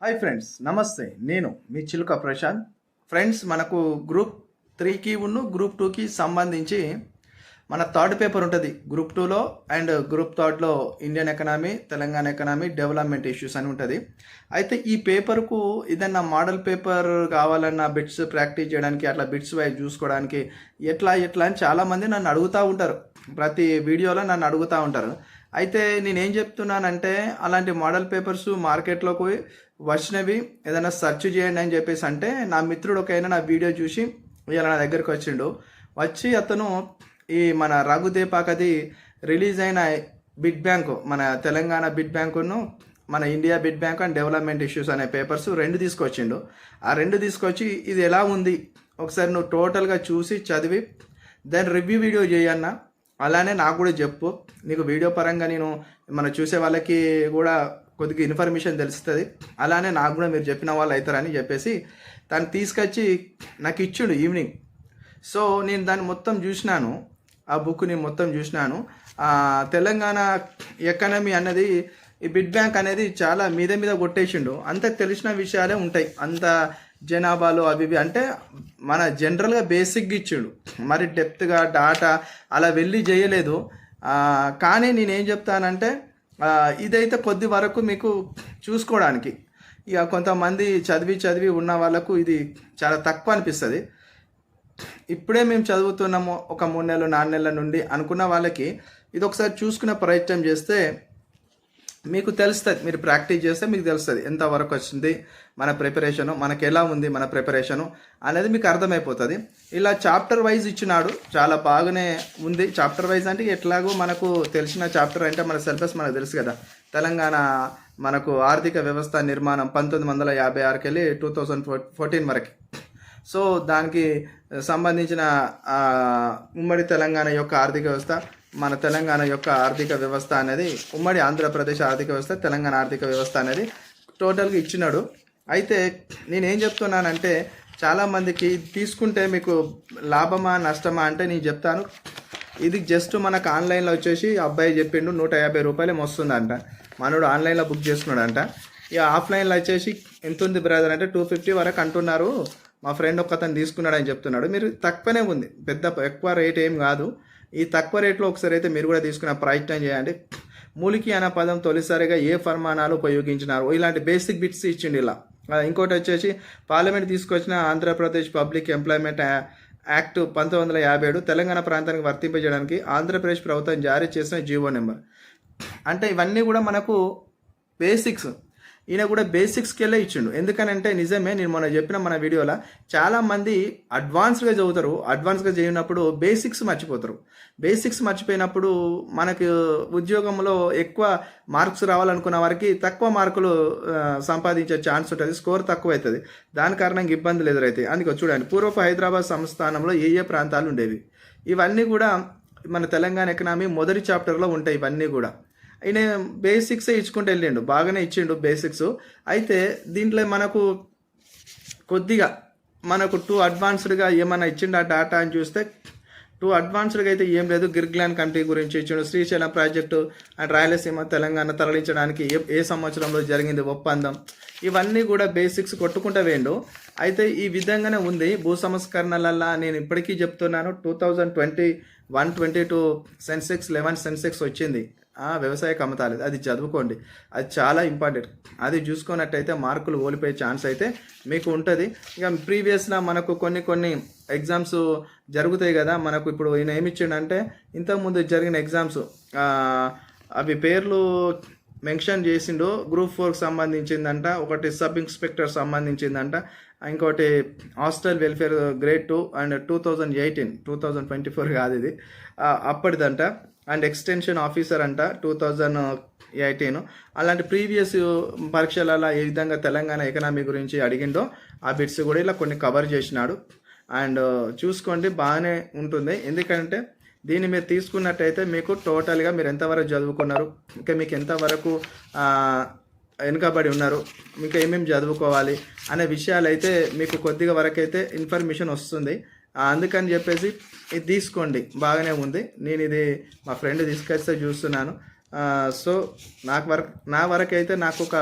Hi friends, నమస్తే. నేను మీ చిలుక ప్రశాంత్. ఫ్రెండ్స్, మనకు గ్రూప్ 3కి గ్రూప్ 2కి సంబంధించి మన థర్డ్ పేపర్ ఉంటుంది గ్రూప్ 2లో. అండ్ గ్రూప్ 3లో Indian economy, Telangana economy, development issues అని ఉంటుంది. అయితే ఈ పేపర్కు ఏదన్నా మోడల్ పేపర్ కావాలన్నా బిట్స్ ప్రాక్టీస్ చేయడానికి, అట్లా బిట్స్ వైజ్ చూసుకోవడానికి ఎట్లా అని చాలామంది నన్ను అడుగుతూ ఉంటారు. ప్రతి వీడియోలో నన్ను అడుగుతూ ఉంటారు. అయితే నేనేం చెప్తున్నానంటే, అలాంటి మోడల్ పేపర్స్ మార్కెట్లోకి వచ్చినవి ఏదైనా సెర్చ్ చేయండి అని చెప్పేసి అంటే, నా మిత్రుడు ఒకైనా నా వీడియో చూసి ఇలా నా దగ్గరికి వచ్చి అతను ఈ మన రఘు దేపాకది రిలీజ్ అయిన బిడ్ బ్యాంకు, మన తెలంగాణ బిడ్ బ్యాంకును మన India bid bank and development issues అనే పేపర్స్ రెండు తీసుకొచ్చిండు. ఆ రెండు తీసుకొచ్చి ఇది ఎలా ఉంది ఒకసారి నువ్వు టోటల్గా చూసి చదివి దాని రివ్యూ వీడియో చేయన్నా, అలానే నాకు కూడా చెప్పు. నీకు వీడియో పరంగా నేను మన చూసే వాళ్ళకి కూడా కొద్దిగా ఇన్ఫర్మేషన్ తెలుస్తుంది, అలానే నాకు కూడా మీరు చెప్పిన వాళ్ళు అవుతారని చెప్పేసి తను తీసుకొచ్చి నాకు ఇచ్చిండు ఈవినింగ్. సో నేను దాన్ని మొత్తం చూసినాను, ఆ బుక్ని మొత్తం చూసినాను. తెలంగాణ ఎకానమీ అన్నది, ఈ బిడ్ బ్యాంక్ అనేది చాలా మీద కొట్టేసిండు. అంత తెలిసిన విషయాలే ఉంటాయి, అంత జనాభాలు అవి అంటే మన జనరల్గా బేసిక్గా ఇచ్చిండు, మరి డెప్త్గా డాటా అలా వెళ్ళి చేయలేదు. కానీ నేనేం చెప్తానంటే, ఇదైతే కొద్ది వరకు మీకు చూసుకోవడానికి, ఇక కొంతమంది చదివి ఉన్న వాళ్ళకు ఇది చాలా తక్కువ అనిపిస్తుంది. ఇప్పుడే మేము చదువుతున్నాము ఒక 3 నెలలు 4 నెలల నుండి అనుకున్న వాళ్ళకి ఇది ఒకసారి చూసుకునే ప్రయత్నం చేస్తే మీకు తెలుస్తుంది. మీరు ప్రాక్టీస్ చేస్తే మీకు తెలుస్తుంది ఎంతవరకు వచ్చింది మన ప్రిపరేషను, మనకు ఎలా ఉంది మన ప్రిపరేషను అనేది మీకు అర్థమైపోతుంది. ఇలా చాప్టర్ వైజ్ ఇచ్చినాడు, చాలా బాగానే ఉంది. చాప్టర్ వైజ్ అంటే ఎట్లాగో మనకు తెలిసిన చాప్టర్ అంటే మన సిలబస్ మనకు తెలుసు కదా. తెలంగాణ మనకు ఆర్థిక వ్యవస్థ నిర్మాణం 1956కి వెళ్ళి 2014 వరకు. సో దానికి సంబంధించిన ఉమ్మడి తెలంగాణ యొక్క ఆర్థిక వ్యవస్థ, మన తెలంగాణ యొక్క ఆర్థిక వ్యవస్థ అనేది, ఉమ్మడి ఆంధ్రప్రదేశ్ ఆర్థిక వ్యవస్థ, తెలంగాణ ఆర్థిక వ్యవస్థ అనేది టోటల్గా ఇచ్చినాడు. అయితే నేనేం చెప్తున్నానంటే, చాలామందికి తీసుకుంటే మీకు లాభమా నష్టమా అంటే నేను చెప్తాను. ఇది జస్ట్ మనకు ఆన్లైన్లో వచ్చేసి అబ్బాయి చెప్పిండు 150 రూపాయలు వస్తుందంట. మనోడు ఆన్లైన్లో బుక్ చేసుకున్నాడంట. ఇక ఆఫ్లైన్లో వచ్చేసి ఎంత ఉంది బ్రదర్ అంటే 250 వరకు అంటున్నారు. మా ఫ్రెండ్ ఒకతను తీసుకున్నాడు అని చెప్తున్నాడు. మీరు తక్కువనే ఉంది, పెద్ద ఎక్కువ రేట్ ఏం కాదు. ఈ తక్కువ రేట్లో ఒకసారి అయితే మీరు కూడా తీసుకునే ప్రయత్నం చేయండి. మూలికి అనే పదం తొలిసారిగా ఏ ఫర్మానాలు ఉపయోగించినారు, ఇలాంటి బేసిక్ బిట్స్ ఇచ్చిండు ఇలా. ఇంకోటి వచ్చేసి పార్లమెంట్ తీసుకొచ్చిన Andhra Pradesh public employment act 1957 Telangana ప్రాంతానికి వర్తింపజేయడానికి ఆంధ్రప్రదేశ్ ప్రభుత్వం జారీ చేసిన జీవో నెంబర్. అంటే ఇవన్నీ కూడా మనకు బేసిక్స్. ఈయన కూడా బేసిక్స్కి వెళ్ళే ఇచ్చిండు. ఎందుకనంటే నిజమే, నేను మొన్న చెప్పిన మన వీడియోలో చాలామంది అడ్వాన్స్గా చదువుతారు. అడ్వాన్స్గా చేయనప్పుడు బేసిక్స్ మర్చిపోతారు. బేసిక్స్ మర్చిపోయినప్పుడు మనకు ఉద్యోగంలో ఎక్కువ మార్క్స్ రావాలనుకున్న వారికి తక్కువ మార్కులు సంపాదించే ఛాన్స్ ఉంటుంది, స్కోర్ తక్కువ అవుతుంది. దాని కారణంగా ఇబ్బందులు ఎదురవుతాయి. అందుకే చూడండి, పూర్వపు హైదరాబాద్ సంస్థానంలో ఏ ప్రాంతాలు ఉండేవి, ఇవన్నీ కూడా మన తెలంగాణ ఎకనామీ మొదటి చాప్టర్లో ఉంటాయి. ఇవన్నీ కూడా ఆయన బేసిక్సే ఇచ్చుకుంటూ వెళ్ళిండు, బాగానే ఇచ్చిండు బేసిక్స్. అయితే దీంట్లో మనకు కొద్దిగా మనకు 2 అడ్వాన్స్డ్గా ఏమైనా ఇచ్చిండు ఆ డాటా అని చూస్తే 2 అడ్వాన్స్డ్గా అయితే ఏం లేదు. గిర్గ్లాన్ కమిటీ గురించి ఇచ్చిండు, శ్రీశైలం ప్రాజెక్టు అండ్ రాయలసీమ తెలంగాణ తరలించడానికి ఏ సంవత్సరంలో జరిగింది ఒప్పందం, ఇవన్నీ కూడా బేసిక్స్ కొట్టుకుంటూ వేయండు. అయితే ఈ విధంగానే ఉంది. భూ సంస్కరణలల్లా నేను ఇప్పటికీ చెప్తున్నాను, 2021-22 సెన్సెక్స్ 11 సెన్సెక్స్ వచ్చింది. వ్యవసాయ కమతాలు అది చదువుకోండి, అది చాలా ఇంపార్టెంట్. అది చూసుకున్నట్టయితే మార్కులు ఓడిపోయే ఛాన్స్ అయితే మీకు ఉంటుంది. ఇక ప్రీవియస్గా మనకు కొన్ని ఎగ్జామ్స్ జరుగుతాయి కదా. మనకు ఇప్పుడు ఈయన ఏమి ఇచ్చిండంటే, ఇంతకుముందు జరిగిన ఎగ్జామ్స్ అవి పేర్లు మెన్షన్ చేసిండు. గ్రూప్ 4కి సంబంధించిందంట, ఒకటి సబ్ ఇన్స్పెక్టర్ సంబంధించిందంట, ఇంకోటి హాస్టల్ వెల్ఫేర్ గ్రేడ్ 2 అండ్ 2018 2024 కాదు ఇది, అప్పటిదంట. అండ్ ఎక్స్టెన్షన్ ఆఫీసర్ అంట 2018. అలాంటి ప్రీవియస్ పరీక్షలలో ఏ విధంగా తెలంగాణ ఎకనామీ గురించి అడిగిండో ఆ బిట్స్ కూడా ఇలా కొన్ని కవర్ చేసినాడు. అండ్ చూసుకోండి, బాగానే ఉంటుంది. ఎందుకంటే దీన్ని మీరు తీసుకున్నట్టయితే మీకు టోటల్గా మీరు ఎంతవరకు చదువుకున్నారు, ఇంకా మీకు ఎంతవరకు వెనుకబడి ఉన్నారు, మీకు ఏమేమి చదువుకోవాలి అనే విషయాలు అయితే మీకు కొద్దిగా వరకు అయితే ఇన్ఫర్మేషన్ వస్తుంది. అందుకని చెప్పేసి ఇది తీసుకోండి, బాగానే ఉంది. నేను ఇది మా ఫ్రెండ్ తీసుకొస్తే చూస్తున్నాను. సో నా వరకు అయితే నాకు ఒక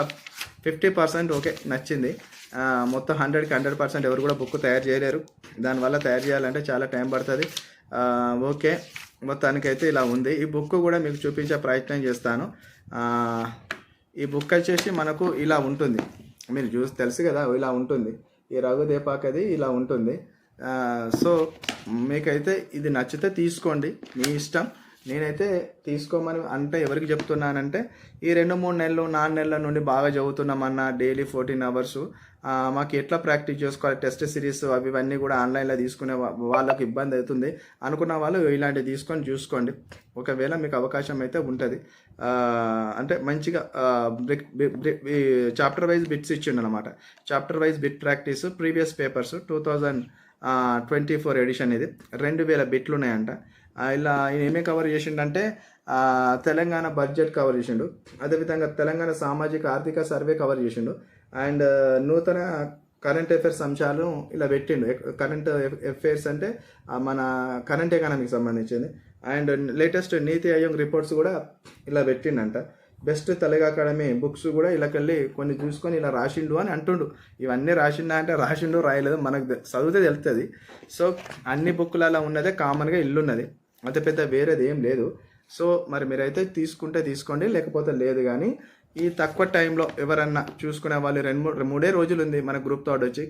50% ఓకే నచ్చింది. మొత్తం 100కి 100% ఎవరు కూడా బుక్ తయారు చేయలేరు. దానివల్ల తయారు చేయాలంటే చాలా టైం పడుతుంది. ఓకే, మొత్తానికైతే ఇలా ఉంది. ఈ బుక్ కూడా మీకు చూపించే ప్రయత్నం చేస్తాను. ఈ బుక్ వచ్చేసి మనకు ఇలా ఉంటుంది. మీరు తెలుసు కదా, ఇలా ఉంటుంది. ఈ రఘుదేపాకది ఇలా ఉంటుంది. సో మీకైతే ఇది నచ్చితే తీసుకోండి, మీ ఇష్టం. నేనైతే తీసుకోమని అంటే ఎవరికి చెప్తున్నానంటే, ఈ 2-3 నెలలు 4 నెలల నుండి బాగా చదువుతున్నామన్నా, డైలీ 14 అవర్స్ మాకు ఎట్లా ప్రాక్టీస్ చేసుకోవాలి, టెస్ట్ సిరీస్ అవి ఇవన్నీ కూడా ఆన్లైన్లో తీసుకునే వాళ్ళకి ఇబ్బంది అవుతుంది అనుకున్న వాళ్ళు ఇలాంటివి తీసుకొని చూసుకోండి. ఒకవేళ మీకు అవకాశం అయితే ఉంటుంది. అంటే మంచిగా చాప్టర్ వైజ్ బిట్స్ ఇచ్చిండు అనమాట. Chapter wise bit practice, previous papers 2024 edition, ఇది 2000 బిట్లు ఉన్నాయంట. ఇలా ఏమేమి కవర్ చేసిండంటే తెలంగాణ బడ్జెట్ కవర్ చేసిండు, అదేవిధంగా తెలంగాణ సామాజిక ఆర్థిక సర్వే కవర్ చేసిండు, అండ్ నూతన కరెంట్ అఫైర్స్ అంశాలు ఇలా పెట్టిండు. కరెంట్ అఫైర్స్ అంటే మన కరెంట్ ఎకానమీకి సంబంధించింది. And latest NITI Aayog reports కూడా ఇలా పెట్టిండంట. బెస్ట్ తెలుగు అకాడమీ బుక్స్ కూడా ఇలాకెళ్ళి కొన్ని చూసుకొని ఇలా రాసిండు అని అంటుండు. ఇవన్నీ రాసిండా అంటే రాసిండు రాయలేదు మనకు చదివితే తెలుస్తుంది. సో అన్ని బుక్కులలో ఉన్నదే కామన్గా ఇల్లున్నది, అంత పెద్ద వేరేది ఏం లేదు. సో మరి మీరైతే తీసుకుంటే తీసుకోండి, లేకపోతే లేదు. కానీ ఈ తక్కువ టైంలో ఎవరన్నా చూసుకునే వాళ్ళు 2-3 రోజులు ఉంది మన గ్రూప్ థర్డ్ వచ్చి.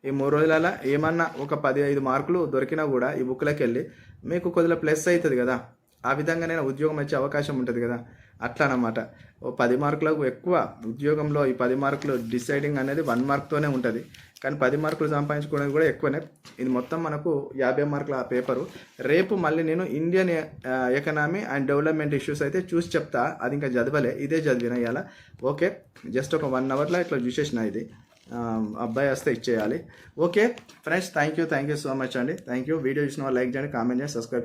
ఈ 3 రోజులలో ఏమన్నా ఒక 15 మార్కులు దొరికినా కూడా ఈ బుక్లోకి వెళ్ళి మీకు కొద్దిగా ప్లస్ అవుతుంది కదా. ఆ విధంగానే ఉద్యోగం వచ్చే అవకాశం ఉంటుంది కదా, అట్లా అన్నమాట. 10 మార్కులకు ఎక్కువ ఉద్యోగంలో ఈ 10 మార్కులు డిసైడింగ్ అనేది 1 మార్క్తోనే ఉంటుంది. కానీ 10 మార్కులు సంపాదించుకోవడానికి కూడా ఎక్కువనే. ఇది మొత్తం మనకు 50 మార్కుల పేపరు. రేపు మళ్ళీ నేను Indian economy and development issues అయితే చూసి చెప్తా. అది ఇంకా చదవలే, ఇదే చదివిన ఇవాళ. ఓకే, జస్ట్ ఒక 1 అవర్లో ఇట్లా చూసేసిన. ఇది అబ్బాయి వస్తే ఇచ్చేయాలి. Okay friends, thank you so much అండి. Thank you. వీడియో చూసిన వాళ్ళు లైక్ చేయండి, కామెంట్ చేయండి, సబ్స్క్రైబ్